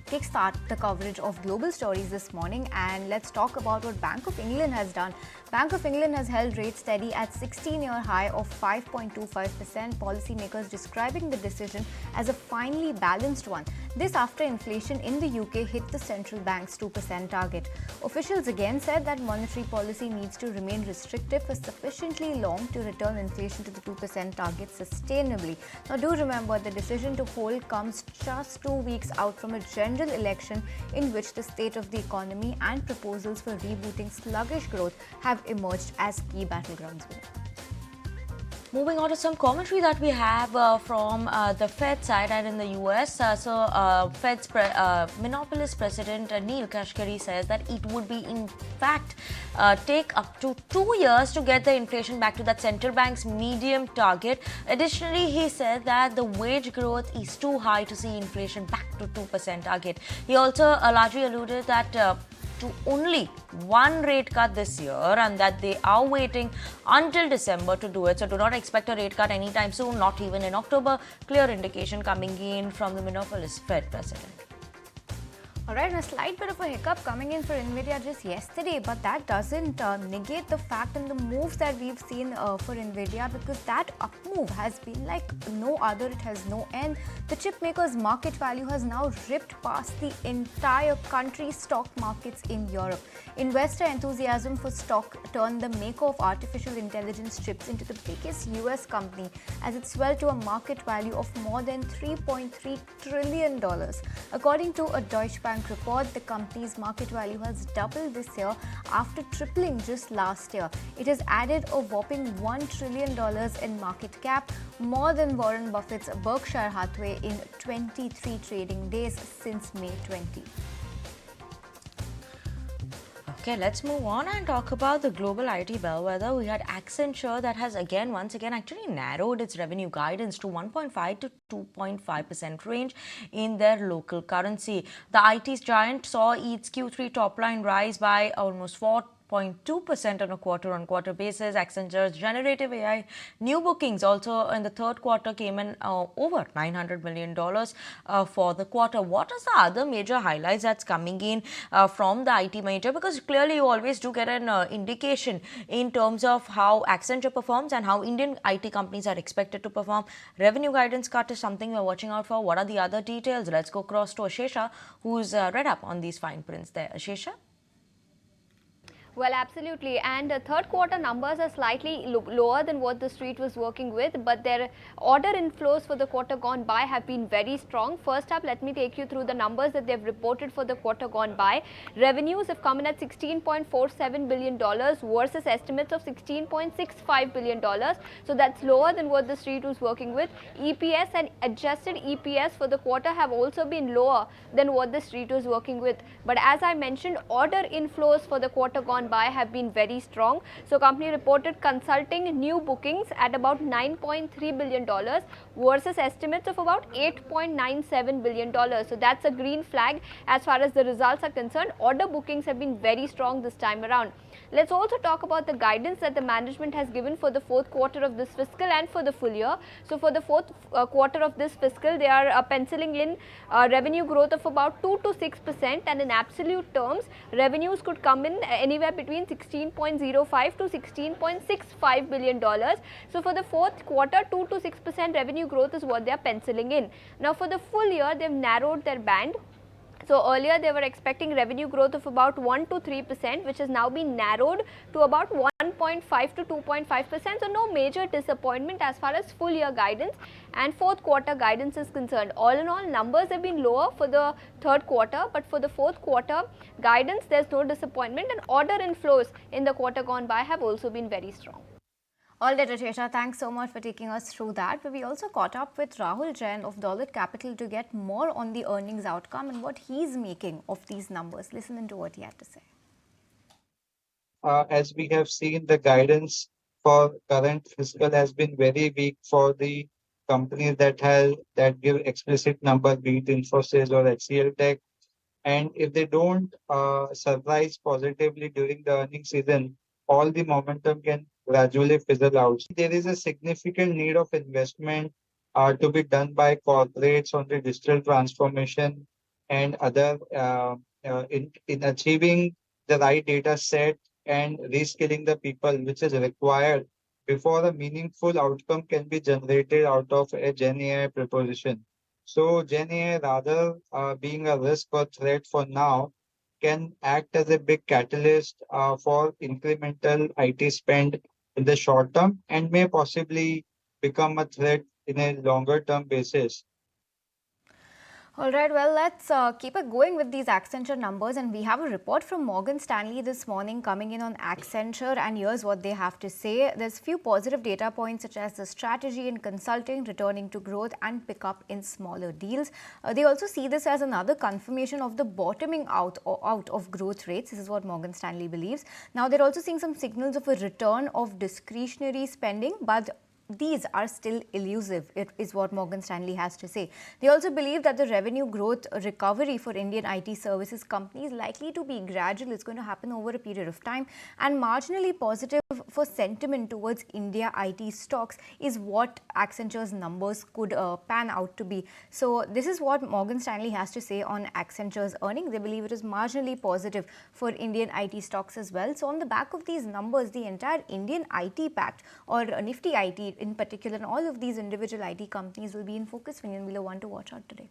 kickstart the coverage of global stories this morning, and let's talk about what Bank of England has done. Bank of England has held rates steady at 16-year high of 5.25%, policymakers describing the decision as a finely balanced one. This after inflation in the UK hit the central bank's 2% target. Officials again said that monetary policy needs to remain restrictive for sufficiently long to return inflation to the 2% target sustainably. Now, do remember the decision to hold comes just 2 weeks out from a general election in which the state of the economy and proposals for rebooting sluggish growth have emerged as key battlegrounds. Moving on to some commentary that we have from the Fed side and in the US. Fed's monopolist president Neel Kashkari says that it would be in fact take up to 2 years to get the inflation back to that central bank's medium target. Additionally, he said that the wage growth is too high to see inflation back to 2% target. He also largely alluded that to only one rate cut this year and that they are waiting until December to do it. So do not expect a rate cut anytime soon, not even in October. Clear indication coming in from the monopolist Fed president. Alright, a slight bit of a hiccup coming in for Nvidia just yesterday, but that doesn't negate the fact and the moves that we've seen for Nvidia, because that up move has been like no other. It has no end. The chip maker's market value has now ripped past the entire country's stock markets in Europe. Investor enthusiasm for stock turned the maker of artificial intelligence chips into the biggest US company as it swelled to a market value of more than $3.3 trillion. According to a Deutsche Bank report, the company's market value has doubled this year after tripling just last year. It has added a whopping $1 trillion in market cap, more than Warren Buffett's Berkshire Hathaway in 23 trading days since May 20. Okay, let's move on and talk about the global IT bellwether. We had Accenture that has once again actually narrowed its revenue guidance to 1.5 to 2.5% range in their local currency. The IT giant saw its Q3 top line rise by almost 4.2% on a quarter-on-quarter basis. Accenture's generative AI new bookings also in the third quarter came in over $900 million for the quarter. What are the other major highlights that's coming in from the IT major? Because clearly you always do get an indication in terms of how Accenture performs and how Indian IT companies are expected to perform. Revenue guidance cut is something we're watching out for. What are the other details? Let's go across to Ashesha, who's read up on these fine prints there. Ashesha? Well, absolutely. And third quarter numbers are slightly lower than what the street was working with, but their order inflows for the quarter gone by have been very strong. First up, let me take you through the numbers that they've reported for the quarter gone by. Revenues have come in at $16.47 billion versus estimates of $16.65 billion. So that's lower than what the street was working with. EPS and adjusted EPS for the quarter have also been lower than what the street was working with. But as I mentioned, order inflows for the quarter gone by have been very strong. So company reported consulting new bookings at about $9.3 billion versus estimates of about $8.97 billion. So that's a green flag as far as the results are concerned. Order bookings have been very strong this time around. Let's also talk about the guidance that the management has given for the fourth quarter of this fiscal and for the full year. So for the fourth quarter of this fiscal, they are penciling in revenue growth of about 2 to 6%, and in absolute terms, revenues could come in anywhere between $16.05 to $16.65 billion. So for the fourth quarter, 2 to 6% revenue growth is what they are penciling in. Now for the full year, they've narrowed their band. So earlier they were expecting revenue growth of about 1 to 3%, which has now been narrowed to about 1.5 to 2.5%. So no major disappointment as far as full year guidance and fourth quarter guidance is concerned. All in all, numbers have been lower for the third quarter, but for the fourth quarter guidance, there's no disappointment, and order inflows in the quarter gone by have also been very strong. All right, Ashesha, thanks so much for taking us through that. But we also caught up with Rahul Jain of Dolat Capital to get more on the earnings outcome and what he's making of these numbers. Listen to what he had to say. As we have seen, the guidance for current fiscal has been very weak for the companies that give explicit number, be it Infosys or HCL Tech. And if they don't surprise positively during the earnings season, all the momentum can gradually fizzle out. There is a significant need of investment to be done by corporates on the digital transformation and other in achieving the right data set and reskilling the people, which is required before a meaningful outcome can be generated out of a Gen AI proposition. So Gen AI, rather being a risk or threat for now, can act as a big catalyst for incremental IT spend in the short term and may possibly become a threat in a longer term basis. All right, well, let's keep it going with these Accenture numbers. And we have a report from Morgan Stanley this morning coming in on Accenture. And here's what they have to say. There's few positive data points, such as the strategy in consulting returning to growth and pick up in smaller deals. They also see this as another confirmation of the bottoming out of growth rates. This is what Morgan Stanley believes. Now, they're also seeing some signals of a return of discretionary spending, but these are still elusive, it is what Morgan Stanley has to say. They also believe that the revenue growth recovery for Indian IT services companies is likely to be gradual. It's going to happen over a period of time, and marginally positive for sentiment towards India IT stocks is what Accenture's numbers could pan out to be. So this is what Morgan Stanley has to say on Accenture's earnings. They believe it is marginally positive for Indian IT stocks as well. So on the back of these numbers, the entire Indian IT pact, or Nifty IT in particular, and all of these individual IT companies will be in focus. We'll want to watch out today.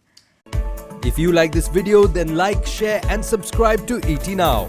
If you like this video, then like, share and subscribe to ET Now.